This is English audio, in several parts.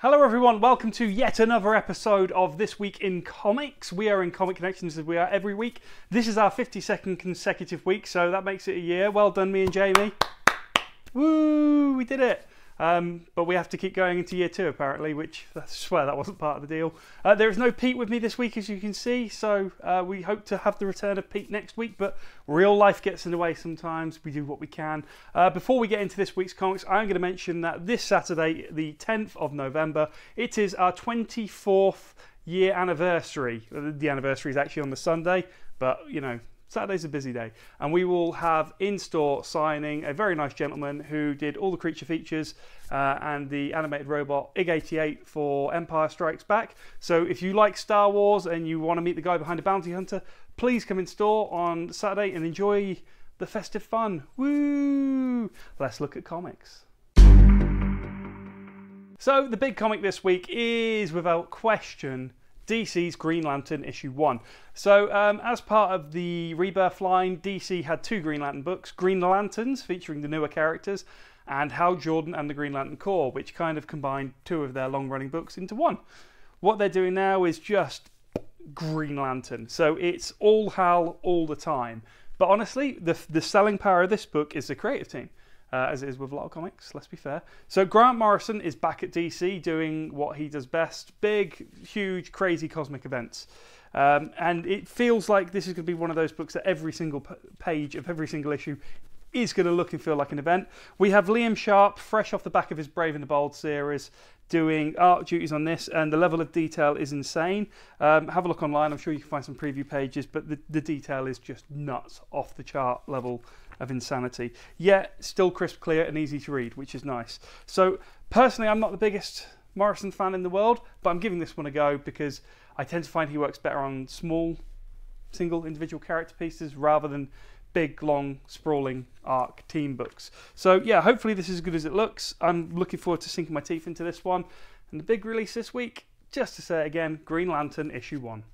Hello everyone, welcome to yet another episode of This Week in Comics. We are in Comic Connections as we are every week. This is our 52nd consecutive week, so that makes it a year. Well done, me and Jamie. Woo, we did it. But we have to keep going into year 2 apparently, which I swear that wasn't part of the deal. There is no Pete with me this week, as you can see, so we hope to have the return of Pete next week, but real life gets in the way sometimes. We do what we can. Before we get into this week's comics, I'm going to mention that this Saturday, the 10th of November, it is our 24th year anniversary. The anniversary is actually on the Sunday, but you know, Saturday's a busy day, and we will have in-store signing a very nice gentleman who did all the creature features and the animated robot IG-88 for Empire Strikes Back. So if you like Star Wars and you want to meet the guy behind a bounty hunter, please come in store on Saturday and enjoy the festive fun. Woo! Let's look at comics. So the big comic this week is, without question, DC's Green Lantern issue 1. So as part of the Rebirth line, DC had 2 Green Lantern books, Green Lanterns featuring the newer characters and Hal Jordan and the Green Lantern Corps, which kind of combined 2 of their long-running books into 1. What they're doing now is just Green Lantern. So it's all Hal all the time. But honestly, the selling power of this book is the creative team. As it is with a lot of comics, let's be fair. So Grant Morrison is back at DC doing what he does best, big, huge, crazy cosmic events. And it feels like this is going to be one of those books that every single page of every single issue is going to look and feel like an event. We have Liam Sharp, fresh off the back of his Brave and the Bold series, doing art duties on this, and the level of detail is insane. Have a look online, I'm sure you can find some preview pages, but the detail is just nuts, off the chart level of insanity. Yet, still crisp, clear and easy to read, which is nice. So, personally, I'm not the biggest Morrison fan in the world, but I'm giving this one a go because I tend to find he works better on small, single individual character pieces rather than big, long, sprawling arc team books. So yeah, hopefully this is as good as it looks. I'm looking forward to sinking my teeth into this one. And the big release this week, just to say it again, Green Lantern issue 1.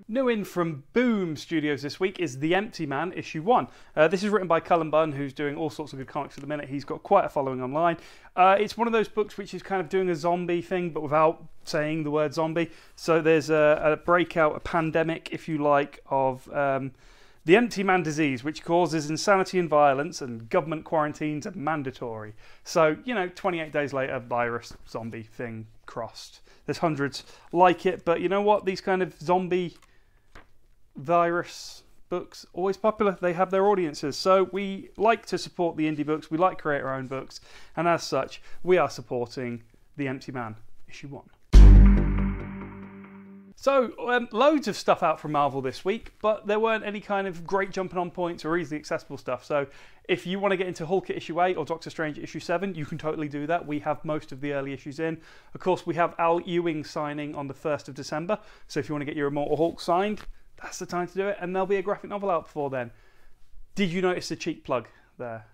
New in from Boom Studios this week is The Empty Man issue 1. This is written by Cullen Bunn, who's doing all sorts of good comics at the minute. He's got quite a following online. It's one of those books which is kind of doing a zombie thing, but without saying the word zombie. So there's a breakout, a pandemic, if you like, of the Empty Man disease, which causes insanity and violence, and government quarantines are mandatory. So, you know, 28 days later, virus, zombie thing crossed. There's hundreds like it, but you know what? These kind of zombie virus books, always popular. They have their audiences. So we like to support the indie books. We like to create our own books. And as such, we are supporting The Empty Man issue 1. So, loads of stuff out from Marvel this week, but there weren't any kind of great jumping on points or easily accessible stuff. So, if you want to get into Hulk issue 8 or Doctor Strange issue 7, you can totally do that. We have most of the early issues in. Of course, we have Al Ewing signing on the 1st of December. So, if you want to get your Immortal Hulk signed, that's the time to do it. And there'll be a graphic novel out before then. Did you notice the cheap plug there?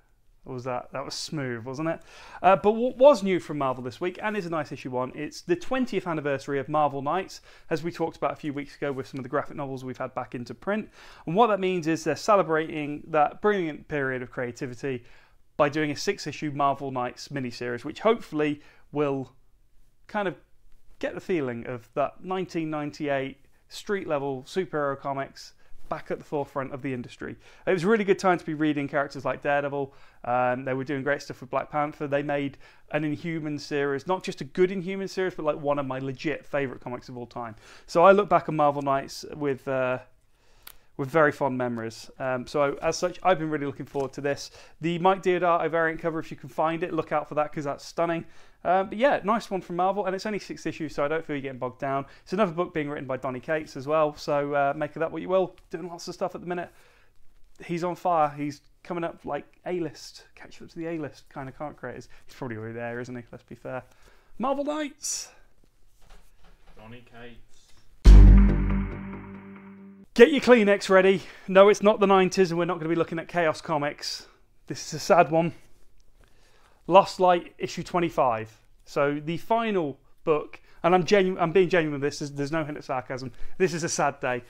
Or was that was smooth, wasn't it? But what was new from Marvel this week, and is a nice issue 1, it's the 20th anniversary of Marvel Knights, as we talked about a few weeks ago with some of the graphic novels we've had back into print. And what that means is they're celebrating that brilliant period of creativity by doing a 6-issue Marvel Knights miniseries, which hopefully will kind of get the feeling of that 1998 street-level superhero comics back at the forefront of the industry. It was a really good time to be reading characters like Daredevil. They were doing great stuff with Black Panther. They made an Inhuman series, not just a good Inhuman series, but like one of my legit favourite comics of all time. So I look back on Marvel Knights with very fond memories. So as such, I've been really looking forward to this. The Mike Deodato variant cover, if you can find it, look out for that because that's stunning. But yeah, nice one from Marvel, and it's only 6 issues, so I don't feel you're getting bogged down. It's another book being written by Donny Cates as well, so make of that what you will. Doing lots of stuff at the minute. He's on fire. He's coming up like A-list, catch up to the A-list kind of comic creators. He's probably already there, isn't he? Let's be fair. Marvel Knights. Donny Cates. Get your Kleenex ready. No, it's not the 90s, and we're not going to be looking at Chaos Comics. This is a sad one. Lost Light issue 25. So the final book, and I'm being genuine with this. There's no hint of sarcasm. This is a sad day.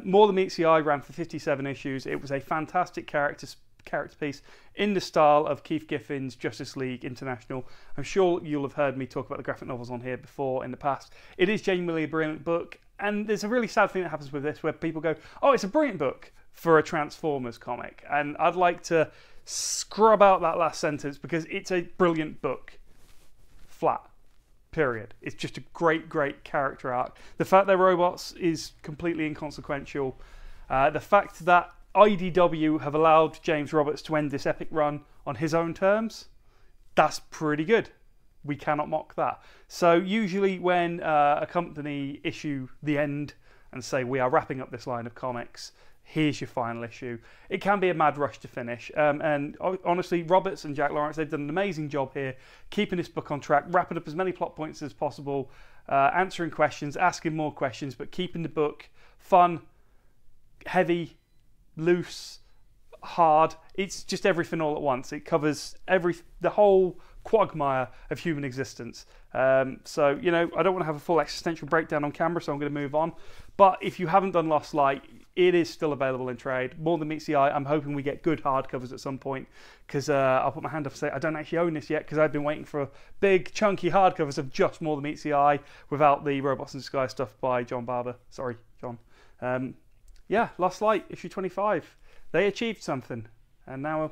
More Than Meets the Eye ran for 57 issues. It was a fantastic character character piece in the style of Keith Giffen's Justice League International. I'm sure you'll have heard me talk about the graphic novels on here before in the past. It is genuinely a brilliant book, and there's a really sad thing that happens with this where people go, oh, it's a brilliant book for a Transformers comic, and I'd like to scrub out that last sentence because it's a brilliant book. Flat. Period. It's just a great character arc. The fact they're robots is completely inconsequential. The fact that IDW have allowed James Roberts to end this epic run on his own terms, that's pretty good. We cannot mock that. So usually when a company issue the end and say we are wrapping up this line of comics, here's your final issue, it can be a mad rush to finish. And honestly, Roberts and Jack Lawrence, they've done an amazing job here, keeping this book on track, wrapping up as many plot points as possible, answering questions, asking more questions, but keeping the book fun, heavy, loose, hard. It's just everything all at once. It covers the whole quagmire of human existence. So, you know, I don't want to have a full existential breakdown on camera, so I'm going to move on. But if you haven't done Lost Light, it is still available in trade. More than meets the eye. I'm hoping we get good hardcovers at some point, because I'll put my hand up and say I don't actually own this yet, because I've been waiting for big chunky hardcovers of just More Than Meets the Eye without the Robots in Disguise stuff by John Barber. Sorry, John. Yeah, Lost Light, issue 25. They achieved something, and now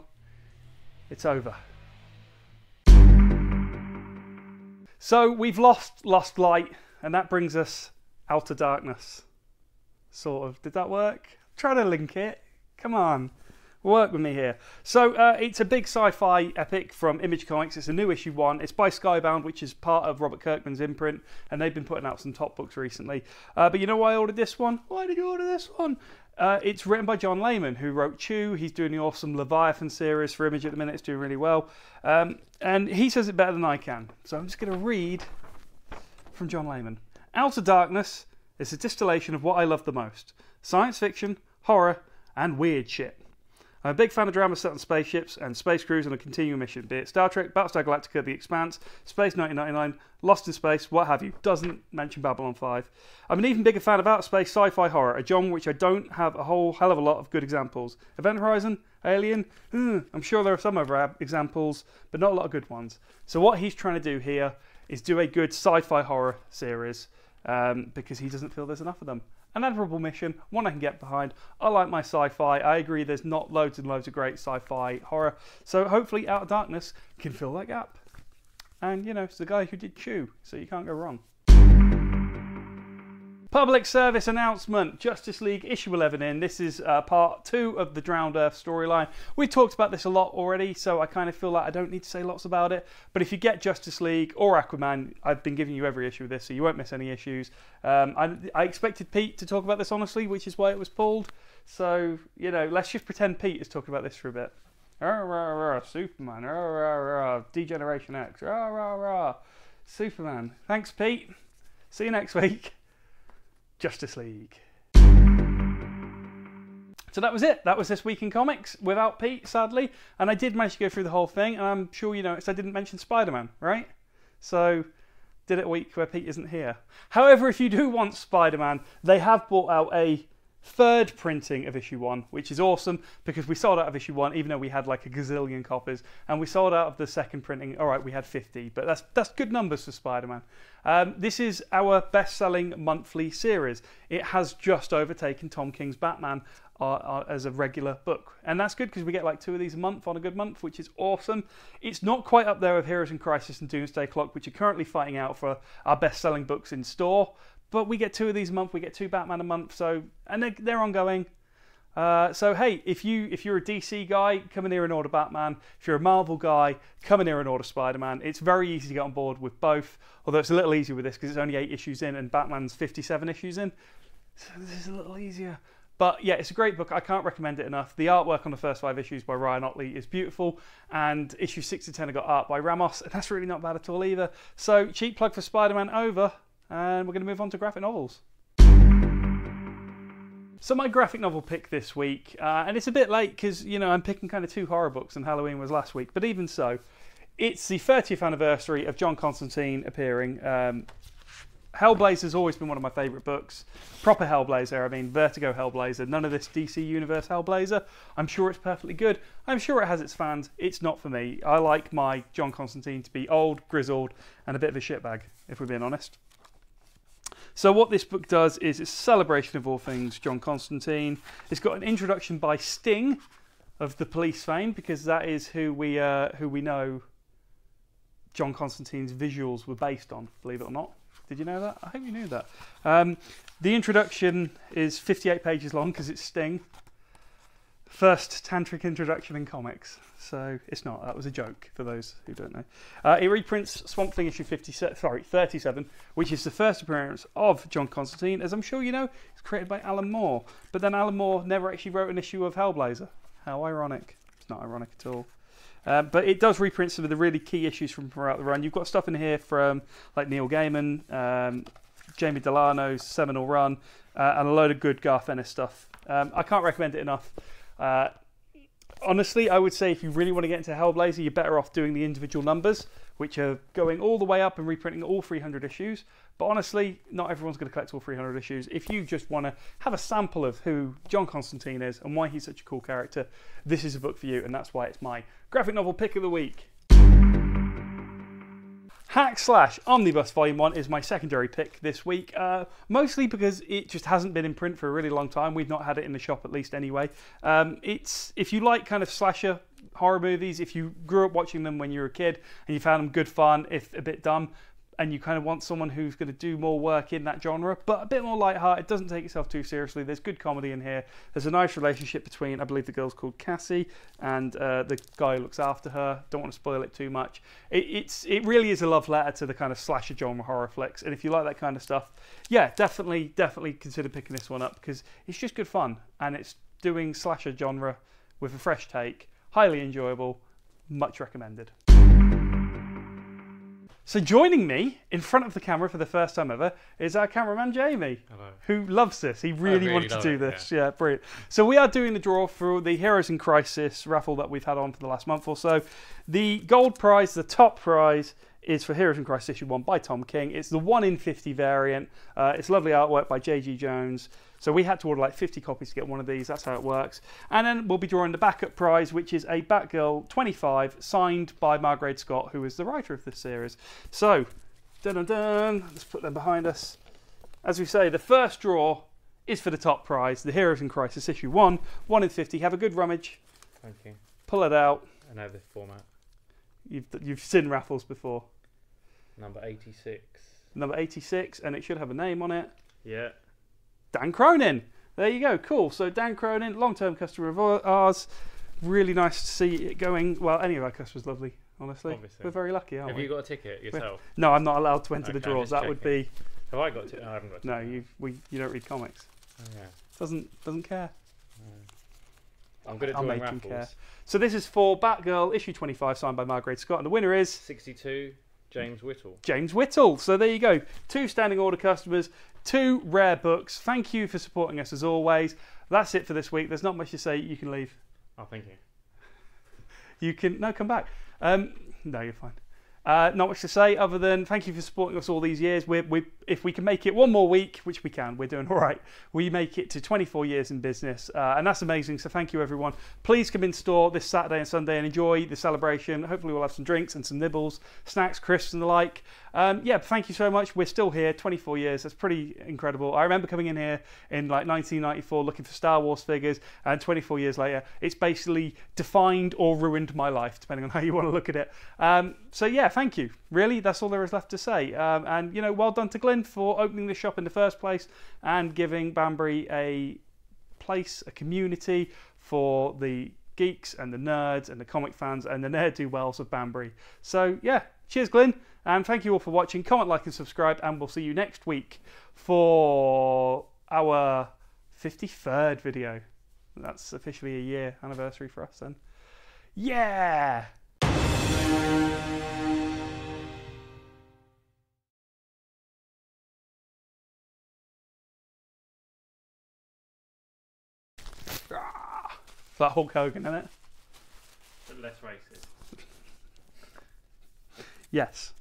it's over. So we've lost Light, and that brings us Outer Darkness. Sort of. Did that work? Try to link it. Come on. Work with me here. So it's a big sci-fi epic from Image Comics. It's a new issue 1. It's by Skybound, which is part of Robert Kirkman's imprint, and they've been putting out some top books recently. But you know why I ordered this one? Why did you order this one? It's written by John Layman, who wrote Chew. He's doing the awesome Leviathan series for Image at the minute. It's doing really well. And he says it better than I can. So I'm just going to read from John Layman. Outer Darkness is a distillation of what I love the most. Science fiction, horror, and weird shit. I'm a big fan of dramas set on spaceships and space crews on a continuing mission, be it Star Trek, Battlestar Galactica, The Expanse, Space 1999, Lost in Space, what have you. Doesn't mention Babylon 5. I'm an even bigger fan of outer space sci-fi horror, a genre which I don't have a whole hell of a lot of good examples. Event Horizon, Alien, I'm sure there are some other examples, but not a lot of good ones. So what he's trying to do here is do a good sci-fi horror series, because he doesn't feel there's enough of them. An admirable mission, one I can get behind. I like my sci-fi. I agree there's not loads and loads of great sci-fi horror. So hopefully Outer Darkness can fill that gap. And, you know, it's the guy who did Chew, so you can't go wrong. Public service announcement, Justice League issue 11 in. This is part 2 of the Drowned Earth storyline. We talked about this a lot already, so I kind of feel like I don't need to say lots about it. But if you get Justice League or Aquaman, I've been giving you every issue of this, so you won't miss any issues. I expected Pete to talk about this honestly, which is why it was pulled. So, you know, let's just pretend Pete is talking about this for a bit. Superman, Degeneration X, Superman. Thanks, Pete. See you next week. Justice League. So that was it. That was this week in comics without Pete, sadly. And I did manage to go through the whole thing. And I'm sure you noticed I didn't mention SpiderMan, right? So did it a week where Pete isn't here. However, if you do want SpiderMan, they have brought out a third printing of issue 1, which is awesome because we sold out of issue 1 even though we had like a gazillion copies, and we sold out of the second printing. All right, we had 50, but that's good numbers for Spider-Man. This is our best-selling monthly series. It has just overtaken Tom King's Batman as a regular book, and that's good because we get like 2 of these a month on a good month, which is awesome. It's not quite up there with Heroes in Crisis and Doomsday Clock, which are currently fighting out for our best-selling books in store. But we get 2 of these a month. We get 2 Batman a month. So, and they're ongoing. So hey, if you're a DC guy, come in here and order Batman. If you're a Marvel guy, come in here and order Spider-Man. It's very easy to get on board with both. Although it's a little easier with this because it's only 8 issues in, and Batman's 57 issues in. So this is a little easier. But yeah, it's a great book. I can't recommend it enough. The artwork on the first 5 issues by Ryan Otley is beautiful, and issues 6 to 10 have got art by Ramos, and that's really not bad at all either. So cheap plug for Spider-Man over. And we're going to move on to graphic novels. So my graphic novel pick this week, and it's a bit late because, you know, I'm picking kind of 2 horror books and Halloween was last week, but even so, it's the 30th anniversary of John Constantine appearing. Hellblazer's always been one of my favourite books. Proper Hellblazer, I mean Vertigo Hellblazer, none of this DC Universe Hellblazer. I'm sure it's perfectly good. I'm sure it has its fans. It's not for me. I like my John Constantine to be old, grizzled, and a bit of a shitbag, if we're being honest. So what this book does is it's a celebration of all things John Constantine. It's got an introduction by Sting of the Police fame, because that is who we know John Constantine's visuals were based on, believe it or not. Did you know that? I hope you knew that. The introduction is 58 pages long because it's Sting. First tantric introduction in comics. So it's not. That was a joke for those who don't know. It reprints Swamp Thing issue 37, which is the first appearance of John Constantine. As I'm sure you know, it's created by Alan Moore. But then Alan Moore never actually wrote an issue of Hellblazer. How ironic. It's not ironic at all. But it does reprint some of the really key issues from throughout the run. You've got stuff in here from like Neil Gaiman, Jamie Delano's seminal run, and a load of good Garth Ennis stuff. I can't recommend it enough. Honestly, I would say if you really want to get into Hellblazer, you're better off doing the individual numbers, which are going all the way up and reprinting all 300 issues. But honestly, not everyone's going to collect all 300 issues. If you just want to have a sample of who John Constantine is and why he's such a cool character, this is a book for you, and that's why it's my graphic novel pick of the week. Hack Slash Omnibus Volume 1 is my secondary pick this week, mostly because it just hasn't been in print for a really long time. We've not had it in the shop at least anyway. If you like kind of slasher horror movies, if you grew up watching them when you were a kid and you found them good fun, if a bit dumb, and you kind of want someone who's going to do more work in that genre, but a bit more lighthearted, doesn't take itself too seriously. There's good comedy in here. There's a nice relationship between, I believe the girl's called Cassie, and the guy who looks after her. Don't want to spoil it too much. It really is a love letter to the kind of slasher genre horror flicks, and if you like that kind of stuff, yeah, definitely consider picking this one up, because it's just good fun, and it's doing slasher genre with a fresh take. Highly enjoyable, much recommended. So joining me in front of the camera for the first time ever is our cameraman Jamie. Hello. Who loves this. He really wanted to do this. Yeah, brilliant. So we are doing the draw for the Heroes in Crisis raffle that we've had on for the last month or so. The gold prize, the top prize, is for Heroes in Crisis issue 1 by Tom King. It's the 1 in 50 variant. It's lovely artwork by J.G. Jones. So we had to order like 50 copies to get one of these. That's how it works. And then we'll be drawing the backup prize, which is a Batgirl 25 signed by Margaret Scott, who is the writer of this series. So, dun-dun-dun, let's put them behind us. As we say, the first draw is for the top prize, the Heroes in Crisis issue 1, 1 in 50. Have a good rummage. Thank you. Pull it out. I know the format. You've seen raffles before. Number 86. Number 86, and it should have a name on it. Yeah. Dan Cronin. There you go. Cool. So Dan Cronin, long-term customer of ours. Really nice to see it going. Well, any of our customers, lovely. Honestly, Obviously. We're very lucky, aren't we? Have you got a ticket yourself? No, I'm not allowed to enter the Okay, draws. That would be. Have I got a ticket? No, I haven't got a ticket. No, you don't read comics. Oh, yeah. Doesn't care. No. I'm good at drawing make him raffles. care. So this is for Batgirl issue 25, signed by Margaret Scott, and the winner is 62. James Whittle. James Whittle. So there you go. 2 standing order customers, 2 rare books. Thank you for supporting us as always. That's it for this week. There's not much to say. You can leave. Oh, thank you. You can come back. No, you're fine. Not much to say other than thank you for supporting us all these years. If we can make it one more week, which we can, we're doing all right. We make it to 24 years in business, and that's amazing. So thank you, everyone. Please come in store this Saturday and Sunday and enjoy the celebration. Hopefully we'll have some drinks and some nibbles, snacks, crisps and the like. Yeah, thank you so much. We're still here, 24 years. That's pretty incredible. I remember coming in here in like 1994 looking for Star Wars figures, and 24 years later, it's basically defined or ruined my life, depending on how you want to look at it. So yeah, thank you. Really, that's all there is left to say. And you know, well done to Glenn for opening the shop in the first place and giving Banbury a place, a community for the geeks and the nerds and the comic fans and the ne'er-do-wells of Banbury. So yeah, cheers Glenn, and thank you all for watching. Comment, like and subscribe, and we'll see you next week for our 53rd video. That's officially a year anniversary for us then. Yeah! Is that Hulk Hogan, isn't it? But less racist. Yes.